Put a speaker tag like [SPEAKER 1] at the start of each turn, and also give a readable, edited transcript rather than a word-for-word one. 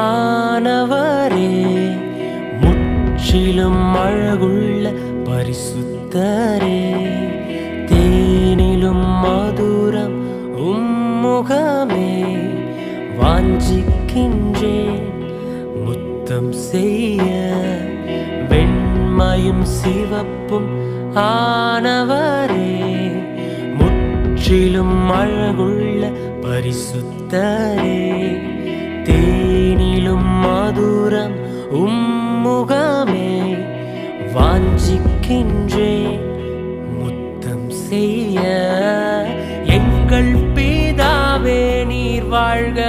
[SPEAKER 1] ஆனவரே, முற்றிலும் அழகுள்ள பரிசுத்தரே, தேனிலும் மதுரம் உம்முகமே, வாஞ்சிக்கின்றேன் முத்தம் செய்ய. வெண்மையும் சிவப்பும் ஆனவரே, முற்றிலும் அழகுள்ள பரிசுத்தரே, தேனிலும் மதுரம் உம்முகமே, வாஞ்சிக்கின்றேன் முத்தம் செய்ய. எங்கள் பிதாவே நீர் வாழ்க,